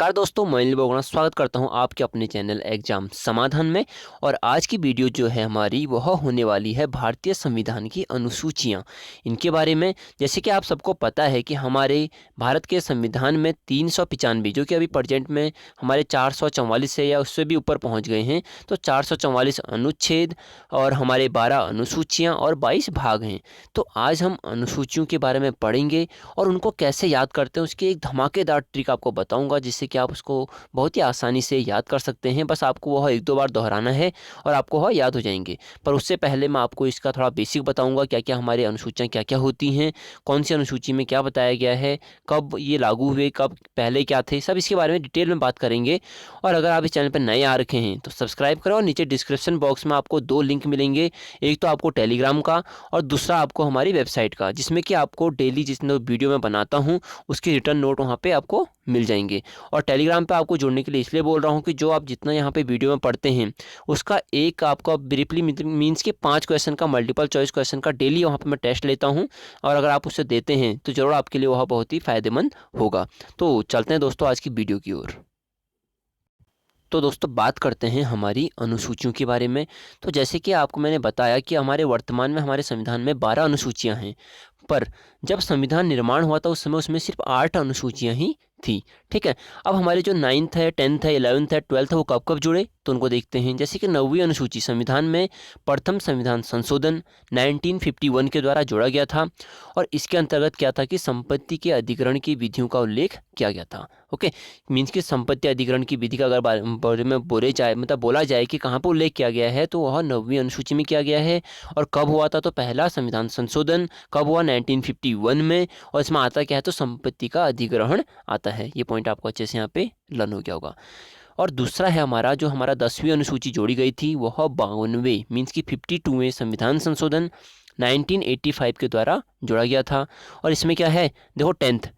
नमस्कार दोस्तों, मैं अनिल बोगना स्वागत करता हूं आपके अपने चैनल एग्जाम समाधान में। और आज की वीडियो जो है हमारी वह होने वाली है भारतीय संविधान की अनुसूचियां। इनके बारे में जैसे कि आप सबको पता है कि हमारे भारत के संविधान में 395 जो कि अभी प्रेजेंट में हमारे 444 है या उससे भी ऊपर पहुंच गए हैं। तो 444 अनुच्छेद और हमारे 12 अनुसूचियाँ और 22 भाग हैं। तो आज हम अनुसूचियों के बारे में पढ़ेंगे और उनको कैसे याद करते हैं उसकी एक धमाकेदार ट्रिक आपको बताऊंगा, जिससे कि आप उसको बहुत ही आसानी से याद कर सकते हैं। बस आपको वह एक दो बार दोहराना है और आपको वह याद हो जाएंगे। पर उससे पहले मैं आपको इसका थोड़ा बेसिक बताऊंगा, क्या क्या हमारी अनुसूचियाँ क्या क्या होती हैं, कौन सी अनुसूची में क्या बताया गया है, कब ये लागू हुए, कब पहले क्या थे, सब इसके बारे में डिटेल में बात करेंगे। और अगर आप इस चैनल पर नए आ रखे हैं तो सब्सक्राइब करो और नीचे डिस्क्रिप्शन बॉक्स में आपको दो लिंक मिलेंगे। एक तो आपको टेलीग्राम का और दूसरा आपको हमारी वेबसाइट का, जिसमें कि आपको डेली जितने वीडियो मैं बनाता हूँ उसके रिटर्न नोट वहाँ पे आपको मिल जाएंगे। और टेलीग्राम पे आपको जुड़ने के लिए इसलिए बोल रहा हूँ कि जो आप जितना यहाँ पे वीडियो में पढ़ते हैं उसका एक आपका ब्रीफली मीन्स के 5 क्वेश्चन का मल्टीपल चॉइस क्वेश्चन का डेली वहाँ पे मैं टेस्ट लेता हूँ। और अगर आप उसे देते हैं तो ज़रूर आपके लिए वह बहुत ही फ़ायदेमंद होगा। तो चलते हैं दोस्तों आज की वीडियो की ओर। तो दोस्तों बात करते हैं हमारी अनुसूचियों के बारे में। तो जैसे कि आपको मैंने बताया कि हमारे वर्तमान में हमारे संविधान में 12 अनुसूचियां हैं। पर जब संविधान निर्माण हुआ था उस समय उसमें सिर्फ 8 अनुसूचियां ही थी। ठीक है। अब हमारे जो 9th है, 10th है, 11th है, 12th है वो कब कब जुड़े तो उनको देखते हैं। जैसे कि 9वीं अनुसूची संविधान में प्रथम संविधान संशोधन 1951 के द्वारा जोड़ा गया था। और इसके अंतर्गत क्या था कि संपत्ति के अधिग्रहण की विधियों का उल्लेख किया गया था। ओके। मीन्स कि संपत्ति अधिग्रहण की विधि का अगर बारे में बोला जाए कि कहाँ पर उल्लेख किया गया है तो वह 9वीं अनुसूची में किया गया है। और कब हुआ था तो पहला संविधान संशोधन कब हुआ 1951 में। और इसमें आता क्या है तो संपत्ति का अधिग्रहण आता है। ये पॉइंट आपको अच्छे से यहाँ पे लर्न हो गया होगा। और दूसरा है हमारा जो हमारा 10वीं अनुसूची जोड़ी गई थी वह 52वें मीन्स की 52वें संविधान संशोधन 1985 के द्वारा जोड़ा गया था। और इसमें क्या है देखो 10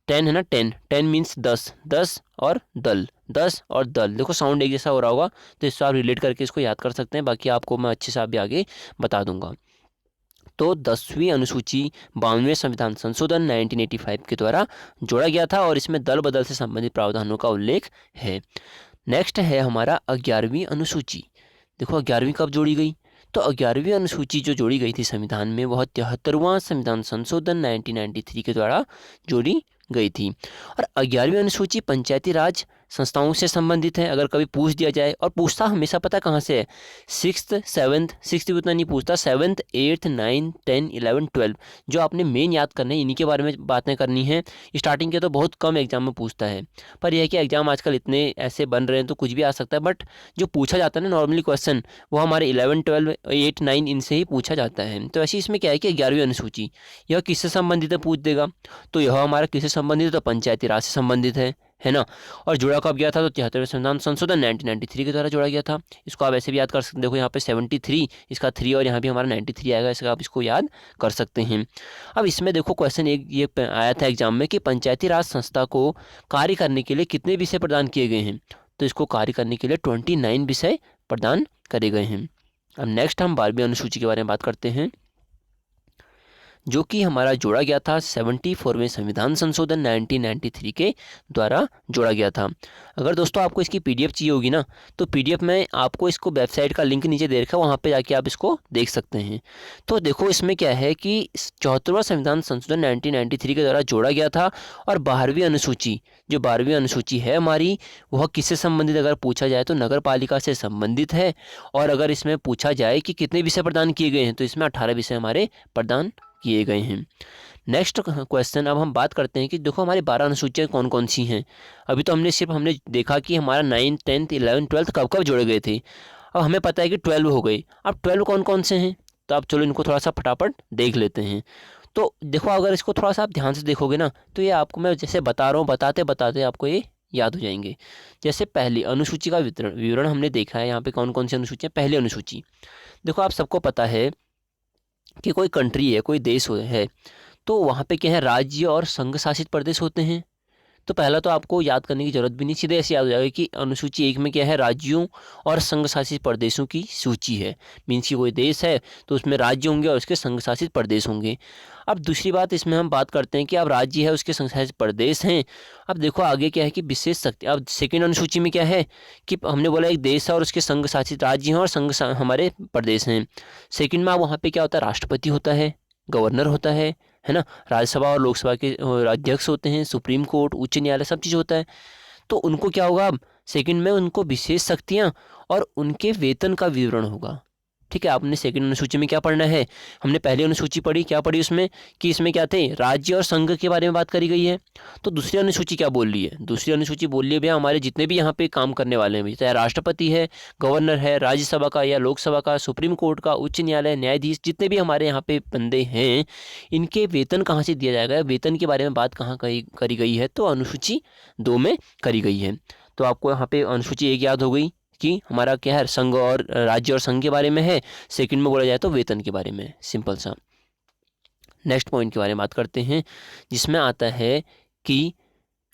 है ना, 10 मीन्स 10 और दल, 10 और दल, देखो साउंड एक जैसा हो रहा होगा तो इससे आप रिलेट करके इसको याद कर सकते हैं। बाकी आपको मैं अच्छे से अभी आगे बता दूंगा। तो 10वीं अनुसूची 52वें संविधान संशोधन 1985 के द्वारा जोड़ा गया था और इसमें दल बदल से संबंधित प्रावधानों का उल्लेख है। नेक्स्ट है हमारा 11वीं अनुसूची। देखो 11वीं कब जोड़ी गई तो 11वीं अनुसूची जो जोड़ी गई थी संविधान में वह 73वां संविधान संशोधन 1993 के द्वारा जोड़ी गई थी। और 11वीं अनुसूची पंचायती राज संस्थाओं से संबंधित है। अगर कभी पूछ दिया जाए, और पूछता हमेशा पता कहाँ से है, सिक्स्थ भी उतना नहीं पूछता, 7th 8th 9th 10 11 12 जो आपने मेन याद करने हैं इन्हीं के बारे में बातें करनी है। स्टार्टिंग के तो बहुत कम एग्जाम में पूछता है, पर यह है कि एग्जाम आजकल इतने ऐसे बन रहे हैं तो कुछ भी आ सकता है। बट जो पूछा जाता है ना नॉर्मली क्वेश्चन वो हमारे 11 12 8 9 इनसे ही पूछा जाता है। तो ऐसे इसमें क्या है कि 11वीं अनुसूची यह किससे संबंधित है पूछ देगा। तो यह हमारा किससे संबंधित है तो पंचायती राज से संबंधित है ना। और जुड़ा कब गया था तो 73वें संविधान संशोधन 1993 के द्वारा जोड़ा गया था। इसको आप ऐसे भी याद कर सकते हैं। देखो यहाँ पे 73 इसका 3 और यहाँ भी हमारा 93 आएगा, इसका आप इसको याद कर सकते हैं। अब इसमें देखो क्वेश्चन एक ये आया था एग्जाम में कि पंचायती राज संस्था को कार्य करने के लिए कितने विषय प्रदान किए गए हैं। तो इसको कार्य करने के लिए 29 विषय प्रदान करे गए हैं। अब नेक्स्ट हम 12वीं अनुसूची के बारे में बात करते हैं जो कि हमारा जोड़ा गया था 74वें संविधान संशोधन 1993 के द्वारा जोड़ा गया था। अगर दोस्तों आपको इसकी पीडीएफ चाहिए होगी ना तो पीडीएफ में आपको इसको वेबसाइट का लिंक नीचे दे रखा है, वहाँ पे जाके आप इसको देख सकते हैं। तो देखो इसमें क्या है कि 74वां संविधान संशोधन 1993 के द्वारा जोड़ा गया था। और 12वीं अनुसूची जो 12वीं अनुसूची है हमारी वह किससे संबंधित अगर पूछा जाए तो नगर पालिका से संबंधित है। और अगर इसमें पूछा जाए कि कितने विषय प्रदान किए गए हैं तो इसमें 18 विषय हमारे प्रदान किए गए हैं। नेक्स्ट क्वेश्चन अब हम बात करते हैं कि देखो हमारी 12 अनुसूचियाँ कौन कौन सी हैं। अभी तो हमने देखा कि हमारा 9th 10th 11th 12th कब कब जोड़े गए थे। अब हमें पता है कि 12 हो गई। अब 12 कौन कौन से हैं तो अब चलो इनको थोड़ा सा फटाफट देख लेते हैं। तो देखो अगर इसको थोड़ा सा आप ध्यान से देखोगे ना तो ये आपको मैं जैसे बता रहा हूँ बताते बताते आपको ये याद हो जाएंगे। जैसे पहली अनुसूची का विवरण हमने देखा है। यहाँ पे कौन कौन सी अनुसूचियाँ। पहली अनुसूची देखो आप सबको पता है कि कोई कंट्री है, कोई देश है तो वहाँ पे क्या है राज्य और संघ शासित प्रदेश होते हैं। तो पहला तो आपको याद करने की जरूरत भी नहीं, सीधे ऐसे याद हो जाएगा कि अनुसूची 1 में क्या है, राज्यों और संघ शासित प्रदेशों की सूची है। मीन्स कि कोई देश है तो उसमें राज्य होंगे और उसके संघ शासित प्रदेश होंगे। अब दूसरी बात इसमें हम बात करते हैं कि अब राज्य है उसके संघ शासित प्रदेश हैं। अब देखो आगे क्या है कि विशेष शक्ति, अब सेकेंड अनुसूची में क्या है कि हमने बोला एक देश है और उसके संघ शासित राज्य हैं और हमारे प्रदेश हैं। सेकेंड में अब वहाँ पे क्या होता है, राष्ट्रपति होता है, गवर्नर होता है ना, राज्यसभा और लोकसभा के अध्यक्ष होते हैं, सुप्रीम कोर्ट, उच्च न्यायालय, सब चीज़ होता है। तो उनको क्या होगा, अब सेकंड में उनको विशेष शक्तियाँ और उनके वेतन का विवरण होगा। ठीक है, आपने सेकंड अनुसूची में क्या पढ़ना है, हमने पहली अनुसूची पढ़ी, क्या पढ़ी उसमें कि इसमें क्या थे, राज्य और संघ के बारे में बात करी गई है। तो दूसरी अनुसूची क्या बोल रही है, दूसरी अनुसूची बोल रही है भैया हमारे जितने भी यहाँ पे काम करने वाले हैं, चाहे राष्ट्रपति है, गवर्नर है, राज्यसभा का या लोकसभा का, सुप्रीम कोर्ट का, उच्च न्यायालय, न्यायाधीश, जितने भी हमारे यहाँ पे बंदे हैं, इनके वेतन कहाँ से दिया जाएगा, वेतन के बारे में बात कहाँ करी गई है, तो अनुसूची 2 में करी गई है। तो आपको यहाँ पे अनुसूची 1 याद हो गई कि हमारा क्या है, संघ और राज्य और संघ के बारे में है। सेकंड में बोला जाए तो वेतन के बारे में, सिंपल सा। नेक्स्ट पॉइंट के बारे में बात करते हैं, जिसमें आता है कि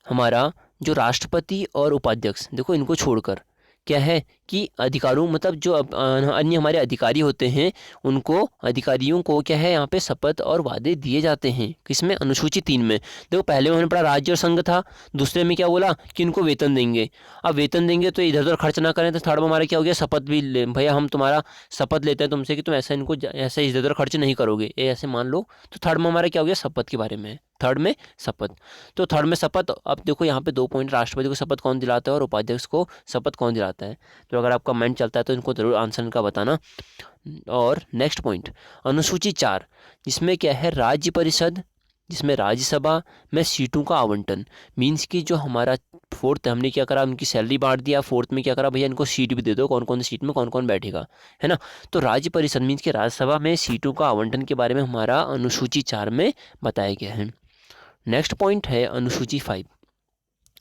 हमारा जो राष्ट्रपति और उपाध्यक्ष, देखो इनको छोड़कर क्या है कि अधिकारों, मतलब जो अन्य हमारे अधिकारी होते हैं, उनको अधिकारियों को क्या है यहाँ पे शपथ और वादे दिए जाते हैं। किसमें, अनुसूची 3 में। देखो पहले उन्होंने पढ़ा राज्य और संघ था, दूसरे में क्या बोला कि इनको वेतन देंगे। अब वेतन देंगे तो इधर उधर खर्च ना करें, तो थर्ड में हमारा क्या हो गया, शपथ भी ले, भैया हम तुम्हारा शपथ लेते हैं तुमसे कि तुम ऐसा इनको ऐसे इधर उधर खर्च नहीं करोगे, ये ऐसे मान लो। तो थर्ड में हमारा क्या हो गया, शपथ के बारे में, थर्ड में शपथ। तो थर्ड में शपथ, अब देखो यहाँ पे 2 पॉइंट, राष्ट्रपति को शपथ कौन दिलाता है और उपाध्यक्ष को शपथ कौन दिलाता है। तो अगर आपका माइंड चलता है तो इनको जरूर आंसर का बताना। और नेक्स्ट पॉइंट अनुसूची 4, जिसमें क्या है, राज्य परिषद, जिसमें राज्यसभा में सीटों का आवंटन। मीन्स कि जो हमारा फोर्थ, हमने क्या करा, उनकी सैलरी बांट दिया, फोर्थ में क्या करा, भैया इनको सीट भी दे दो, कौन कौन सी सीट में कौन कौन बैठेगा, है ना। तो राज्य परिषद मीन्स कि राज्यसभा में सीटों का आवंटन के बारे में हमारा अनुसूची 4 में बताया गया है। नेक्स्ट पॉइंट है अनुसूची 5।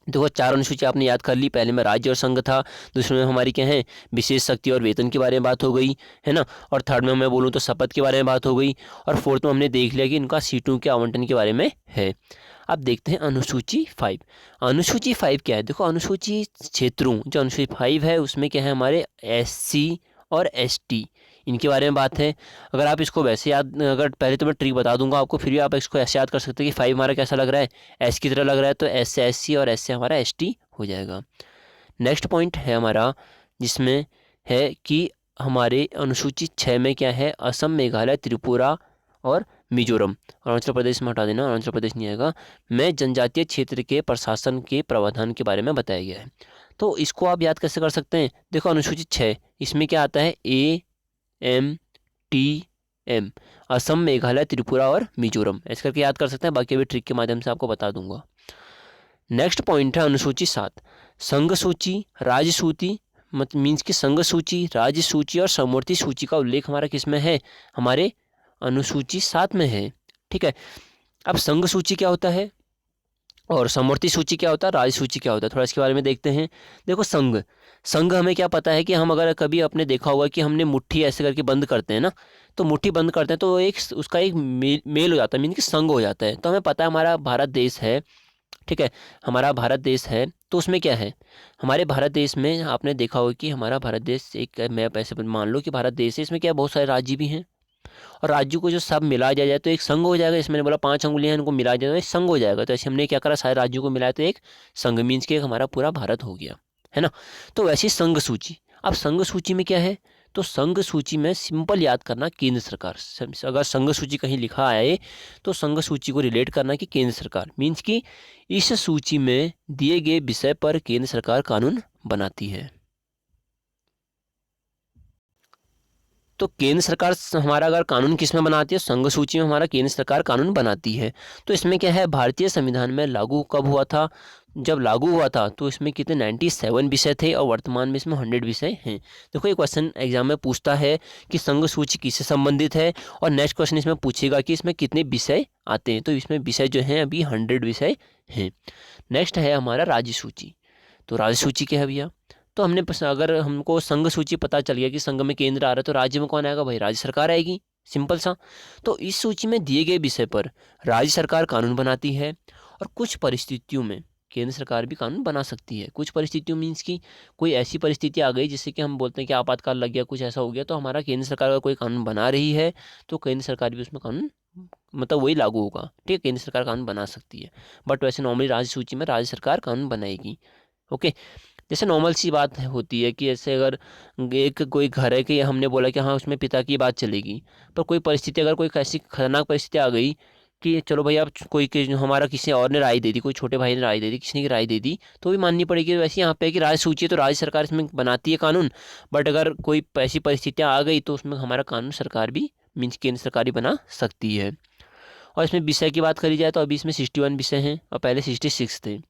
देखो 4 अनुसूची आपने याद कर ली, पहले में राज्य और संघ था, दूसरे में हमारी क्या है, विशेष शक्ति और वेतन के बारे में बात हो गई, है ना, और थर्ड में मैं बोलूँ तो शपथ के बारे में बात हो गई, और फोर्थ में हमने देख लिया कि इनका सीटों के आवंटन के बारे में है। अब देखते हैं अनुसूची 5। अनुसूची 5 क्या है, देखो अनुसूची क्षेत्रों, जो अनुसूची 5 है उसमें क्या है, हमारे SC और ST, इनके बारे में बात है। अगर आप इसको वैसे याद, अगर पहले तो मैं ट्रिक बता दूंगा आपको, फिर भी आप इसको ऐसे याद कर सकते हैं कि 5 हमारा कैसा लग रहा है, एस की तरह लग रहा है, तो एस से SC और एस से हमारा ST हो जाएगा। नेक्स्ट पॉइंट है हमारा, जिसमें है कि हमारे अनुसूची 6 में क्या है, असम, मेघालय, त्रिपुरा और मिजोरम, अरुणाचल प्रदेश में हटा देना, अरुणाचल प्रदेश नहीं आएगा, में जनजातीय क्षेत्र के प्रशासन के प्रावधान के बारे में बताया गया है। तो इसको आप याद कैसे कर सकते हैं, देखो अनुसूची 6, इसमें क्या आता है, AMTM, असम, मेघालय, त्रिपुरा और मिजोरम, ऐसे करके याद कर सकते हैं, बाकी अभी ट्रिक के माध्यम से आपको बता दूंगा। नेक्स्ट पॉइंट है अनुसूची 7, संघ सूची, राज्य सूची, मीन्स की संघ सूची, राज्य सूची और समवर्ती सूची का उल्लेख हमारा किसमें है, हमारे अनुसूची 7 में है। ठीक है, अब संघ सूची क्या होता है और समवर्ती सूची क्या होता है, राज्य सूची क्या होता है, थोड़ा इसके बारे में देखते हैं। देखो संघ हमें क्या पता है कि हम अगर कभी आपने देखा होगा कि हमने मुट्ठी ऐसे करके बंद करते हैं ना, तो मुट्ठी बंद करते हैं तो एक उसका एक मेल हो जाता है, मीन कि संघ हो जाता है। तो हमें पता है हमारा भारत देश है, ठीक है, हमारा भारत देश है, तो उसमें क्या है, हमारे भारत देश में आपने देखा होगा कि हमारा भारत देश एक, मैं ऐसे मान लो कि भारत देश है, इसमें क्या बहुत सारे राज्य भी हैं, और राज्यों को जो सब मिला जाए तो एक संघ हो जाएगा। इसमें मैंने बोला 5 अंगुलियां इनको मिला जाए तो एक संघ हो जाएगा। तो ऐसे हमने क्या करा, सारे राज्यों को मिलाया तो एक संघ, मीन्स के हमारा पूरा भारत हो गया, है ना। तो वैसी संघ सूची, अब संघ सूची में क्या है, तो संघ सूची में सिंपल याद करना केंद्र सरकार। अगर संघ सूची कहीं लिखा आए तो संघ सूची को रिलेट करना कि केंद्र सरकार, मीन्स कि इस सूची में दिए गए विषय पर केंद्र सरकार कानून बनाती है। तो केंद्र सरकार हमारा अगर कानून किस में बनाती है, संघ सूची में हमारा केंद्र सरकार कानून बनाती है। तो इसमें क्या है, भारतीय संविधान में लागू कब हुआ था, जब लागू हुआ था तो इसमें कितने 97 विषय थे और वर्तमान में इसमें 100 विषय हैं। देखो ये क्वेश्चन एग्जाम में पूछता है कि संघ सूची किससे संबंधित है, और नेक्स्ट क्वेश्चन इसमें पूछेगा कि इसमें कितने विषय आते हैं। तो इसमें विषय जो हैं अभी 100 विषय हैं। नेक्स्ट है हमारा राज्य सूची। तो राज्य सूची क्या है भैया, तो हमने अगर हमको संघ सूची पता चल गया कि संघ में केंद्र आ रहा है तो राज्य में कौन आएगा, भाई राज्य सरकार आएगी, सिंपल सा। तो इस सूची में दिए गए विषय पर राज्य सरकार कानून बनाती है, और कुछ परिस्थितियों में केंद्र सरकार भी कानून बना सकती है। कुछ परिस्थितियों मीन्स की कोई ऐसी परिस्थिति आ गई जिससे कि हम बोलते हैं कि आपातकाल लग गया, कुछ ऐसा हो गया, तो हमारा केंद्र सरकार अगर कोई कानून बना रही है तो केंद्र सरकार भी उसमें कानून मतलब वही लागू होगा। ठीक है, केंद्र सरकार कानून बना सकती है, बट वैसे नॉर्मली राज्य सूची में राज्य सरकार कानून बनाएगी। ओके, जैसे नॉर्मल सी बात होती है कि ऐसे अगर एक कोई घर है कि हमने बोला कि हाँ उसमें पिता की बात चलेगी, पर कोई परिस्थिति अगर कोई ऐसी खतरनाक परिस्थिति आ गई कि चलो भाई, अब कोई हमारा किसी और ने राय दे दी, कोई छोटे भाई ने राय दे दी, किसी ने की राय दे दी, तो भी माननी पड़ेगी। वैसे यहाँ पे कि राज्य सूची है तो राज्य सरकार इसमें बनाती है कानून, बट अगर कोई ऐसी परिस्थितियाँ आ गई तो उसमें हमारा कानून सरकार भी मीन्स केंद्र सरकार ही बना सकती है। और इसमें विषय की बात करी जाए तो अभी इसमें 61 विषय हैं और पहले 66 थे।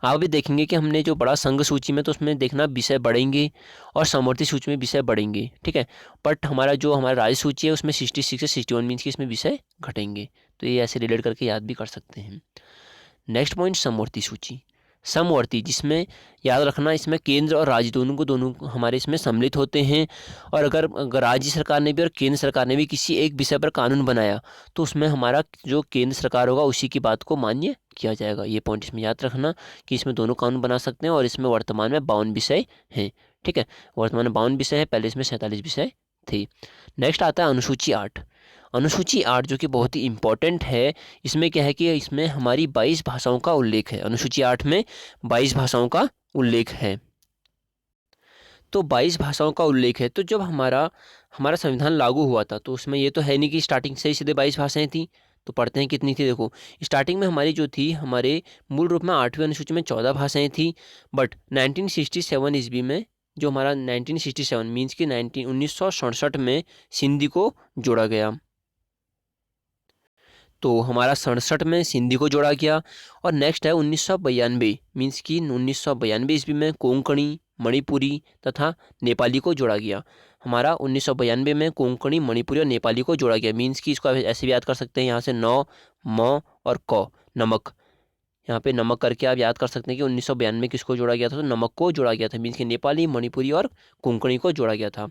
आप भी देखेंगे कि हमने जो बड़ा संघ सूची में तो उसमें देखना विषय बढ़ेंगे और समवर्ती सूची में विषय बढ़ेंगे। ठीक है, बट हमारा राज्य सूची है उसमें 66 से 61 मीन्स की इसमें विषय घटेंगे। तो ये ऐसे रिलेट करके याद भी कर सकते हैं। नेक्स्ट पॉइंट, समवर्ती सूची। समवर्ती, जिसमें याद रखना इसमें केंद्र और राज्य दोनों हमारे इसमें सम्मिलित होते हैं। और अगर राज्य सरकार ने भी और केंद्र सरकार ने भी किसी एक विषय पर कानून बनाया तो उसमें हमारा जो केंद्र सरकार होगा उसी की बात को मान्य किया जाएगा। ये पॉइंट इसमें याद रखना कि इसमें दोनों कानून बना सकते हैं और इसमें वर्तमान में 52 विषय हैं। ठीक है, वर्तमान में 52 विषय है, पहले इसमें 47 विषय थे। नेक्स्ट आता है अनुसूची 8। अनुसूची 8 जो कि बहुत ही इम्पोर्टेंट है। इसमें क्या है कि इसमें हमारी 22 भाषाओं का उल्लेख है। अनुसूची 8 में 22 भाषाओं का उल्लेख है। तो 22 भाषाओं का उल्लेख है, तो जब हमारा संविधान लागू हुआ था तो उसमें ये तो है नहीं कि स्टार्टिंग से ही सीधे 22 भाषाएं थी। तो पढ़ते हैं कितनी थी। देखो, स्टार्टिंग में हमारी जो थी, हमारे मूल रूप में 8वीं अनुसूची में 14 भाषाएं थी, बट 1967 ईस्वी में जो हमारा 1967 मीन्स कि 1967 में सिंधी को जोड़ा गया। तो हमारा 67 में सिंधी को जोड़ा गया। और नेक्स्ट है 1992 मीन्स कि 1992 ईस्वी में कोंकणी, मणिपुरी तथा नेपाली को जोड़ा गया। हमारा 1992 में कोंकणी, मणिपुरी और नेपाली को जोड़ा गया। मीन्स कि इसको ऐसे भी याद कर सकते हैं, यहाँ से नौ, म और क, नमक, यहाँ पे नमक करके आप याद कर सकते हैं कि 1992 में किसको जोड़ा गया था, तो नमक को जोड़ा गया था। मीन्स कि नेपाली, मणिपुरी और कोंकणी को जोड़ा गया था।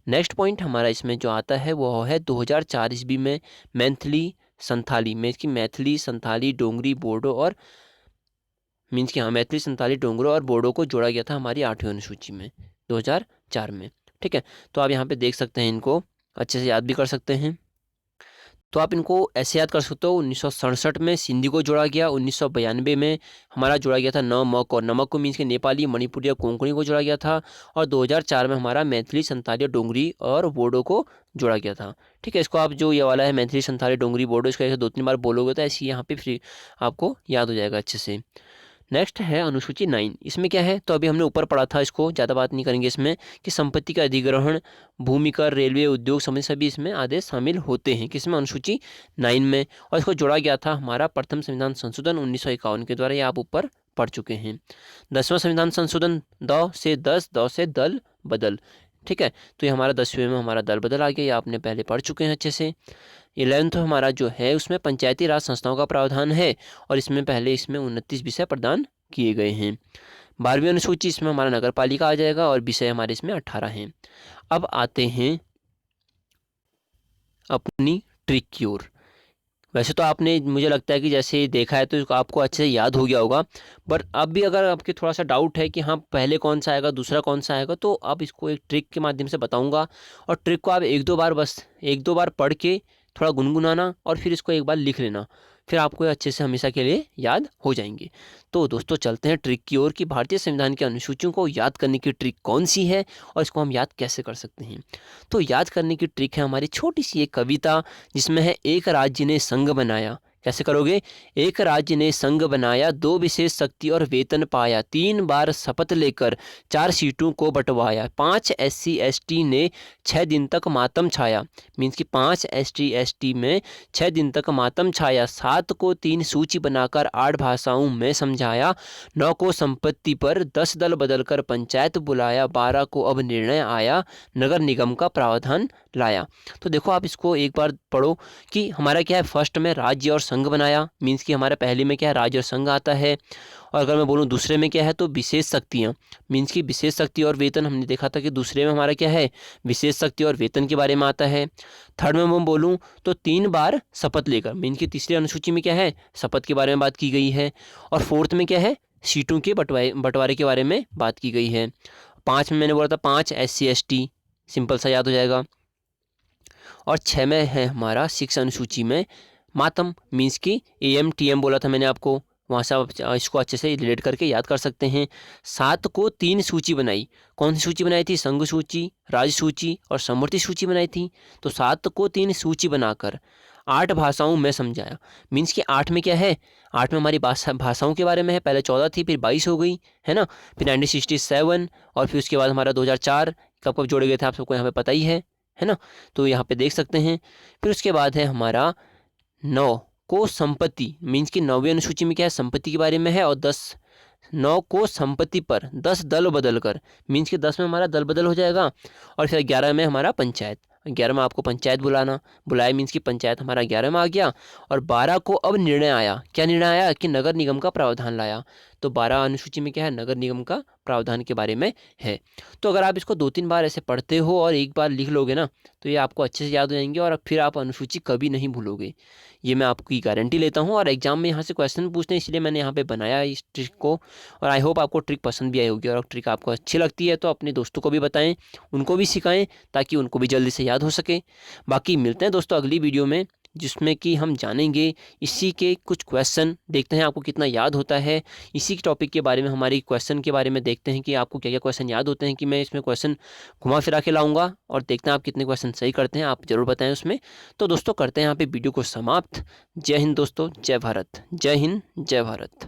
नेक्स्ट पॉइंट हमारा इसमें जो आता है वो है 2004 ईस्वी में मैथिली संथाली, मीन्स की मैथिली, संथाली, डोंगरी, बोडो और मीन्स कि हाँ मैथिली, संथाली, डोंगरो और बोडो को जोड़ा गया था हमारी 8वीं अनुसूची में 2004 में। ठीक है, तो आप यहाँ पे देख सकते हैं, इनको अच्छे से याद भी कर सकते हैं। तो आप इनको ऐसे याद कर सकते हो, 1967 में सिंधी को जोड़ा गया, 1992 में हमारा जोड़ा गया था नमक, और नमक को मीन्स के नेपाली, मणिपुरी और कोंकणी को जोड़ा गया था, और 2004 में हमारा मैथिली, संथाली, डोंगरी और बोडो को जोड़ा गया था। ठीक है, इसको आप जो ये वाला है मैथिली, संथाली, डोंगरी, बोडो, इसको ऐसे 2-3 बार बोलोगे तो ऐसे यहाँ पे फ्री आपको याद हो जाएगा अच्छे से। नेक्स्ट है अनुसूची 9। इसमें क्या है, तो अभी हमने ऊपर पढ़ा था, इसको ज़्यादा बात नहीं करेंगे इसमें, कि संपत्ति का अधिग्रहण, भूमि कर, रेलवे, उद्योग संबंधी सभी इसमें आदेश शामिल होते हैं। किसमें, अनुसूची 9 में। और इसको जोड़ा गया था हमारा प्रथम संविधान संशोधन 1951 के द्वारा, ये आप ऊपर पढ़ चुके हैं। 10वां संविधान संशोधन, द से 10, द से दल बदल। ठीक है, तो ये हमारा 10वें में हमारा दल बदल आ गया, ये आपने पहले पढ़ चुके हैं अच्छे से। 11th हमारा जो है उसमें पंचायती राज संस्थाओं का प्रावधान है, और इसमें पहले इसमें 29 विषय प्रदान किए गए हैं। 12वीं अनुसूची, इसमें हमारा नगर पालिका आ जाएगा और विषय हमारे इसमें 18 हैं। अब आते हैं अपनी ट्रिक की ओर। वैसे तो आपने, मुझे लगता है कि जैसे देखा है तो आपको अच्छे से याद हो गया होगा, पर अब भी अगर आपके थोड़ा सा डाउट है कि हाँ पहले कौन सा आएगा दूसरा कौन सा आएगा, तो आप इसको एक ट्रिक के माध्यम से बताऊंगा। और ट्रिक को आप एक दो बार पढ़ के थोड़ा गुनगुनाना और फिर इसको एक बार लिख लेना, फिर आपको अच्छे से हमेशा के लिए याद हो जाएंगे। तो दोस्तों चलते हैं ट्रिक की ओर कि भारतीय संविधान की अनुसूचियों को याद करने की ट्रिक कौन सी है और इसको हम याद कैसे कर सकते हैं। तो याद करने की ट्रिक है हमारी छोटी सी एक कविता, जिसमें है एक राज्य ने संघ बनाया। कैसे करोगे, एक राज्य ने संघ बनाया, 2 विशेष शक्ति और वेतन पाया, 3 बार शपथ लेकर 4 सीटों को बंटवाया, 5 SC ST ने 6 दिन तक मातम छाया। मीन्स कि 5 ST ST में 6 दिन तक मातम छाया, 7 को 3 सूची बनाकर 8 भाषाओं में समझाया, 9 को संपत्ति पर 10 दल बदलकर पंचायत बुलाया, 12 को अब निर्णय आया, नगर निगम का प्रावधान लाया। तो देखो आप इसको एक बार पढ़ो कि हमारा क्या है, फर्स्ट में राज्य और संघ बनाया, मीन्स कि हमारे पहले में क्या है, राज्य और संघ आता है। और अगर मैं बोलूँ दूसरे में क्या है तो विशेष शक्तियाँ, मीन्स कि विशेष शक्ति और वेतन। हमने देखा था कि दूसरे में हमारा क्या है, विशेष शक्ति और वेतन के बारे में आता है। थर्ड में मैं बोलूँ तो 3 बार शपथ लेकर, मीन्स कि तीसरी अनुसूची में क्या है, शपथ के बारे में बात की गई है। और फोर्थ में क्या है, सीटों के बंटवारे के बारे में बात की गई है। 5 में मैंने बोला था 5 SC ST, सिंपल सा याद हो जाएगा। और 6 में है हमारा 6 अनुसूची में मातम, मीन्स की AM TM बोला था मैंने आपको, वहाँ से आप इसको अच्छे से रिलेट करके याद कर सकते हैं। 7 को 3 सूची बनाई, कौन सी सूची बनाई थी, संघ सूची, राज्य सूची और समवर्ती सूची बनाई थी। तो 7 को 3 सूची बनाकर 8 भाषाओं में समझाया, मीन्स कि 8 में क्या है, 8 में हमारी भाषाओं के बारे में है। पहले 14 थी, फिर 22 हो गई, है ना। फिर 1967 और फिर उसके बाद हमारा 2004 कब कब जोड़े गए थे आप सबको यहाँ पे पता ही है ना। तो यहाँ पे देख सकते हैं। फिर उसके बाद है हमारा 9 को संपत्ति, मीन्स कि 9वीं अनुसूची में क्या है, संपत्ति के बारे में है। और 9 को संपत्ति पर 10 दल बदल कर, मीन्स कि 10 में हमारा दल बदल हो जाएगा। और फिर 11 में हमारा पंचायत, 11 में आपको पंचायत बुलाया, मीन्स कि पंचायत हमारा 11 में आ गया। और 12 को अब निर्णय आया, क्या निर्णय आया कि नगर निगम का प्रावधान लाया। तो 12 अनुसूची में क्या है, नगर निगम का प्रावधान के बारे में है। तो अगर आप इसको 2-3 बार ऐसे पढ़ते हो और एक बार लिख लोगे ना, तो ये आपको अच्छे से याद हो जाएंगे और फिर आप अनुसूची कभी नहीं भूलोगे, ये मैं आपकी गारंटी लेता हूँ। और एग्जाम में यहाँ से क्वेश्चन पूछते हैं, इसलिए मैंने यहाँ पे बनाया इस ट्रिक को। और आई होप आपको ट्रिक पसंद भी आई होगी, और ट्रिक आपको अच्छी लगती है तो अपने दोस्तों को भी बताएं, उनको भी सिखाएं, ताकि उनको भी जल्दी से याद हो सके। बाकी मिलते हैं दोस्तों अगली वीडियो में, जिसमें कि हम जानेंगे इसी के कुछ क्वेश्चन, देखते हैं आपको कितना याद होता है। इसी के टॉपिक के बारे में, हमारी क्वेश्चन के बारे में देखते हैं कि आपको क्या क्या क्वेश्चन याद होते हैं, कि मैं इसमें क्वेश्चन घुमा फिरा के लाऊंगा और देखते हैं आप कितने क्वेश्चन सही करते हैं, आप ज़रूर बताएं उसमें। तो दोस्तों करते हैं यहाँ पे वीडियो को समाप्त। जय हिंद दोस्तों, जय भारत, जय हिंद, जय भारत।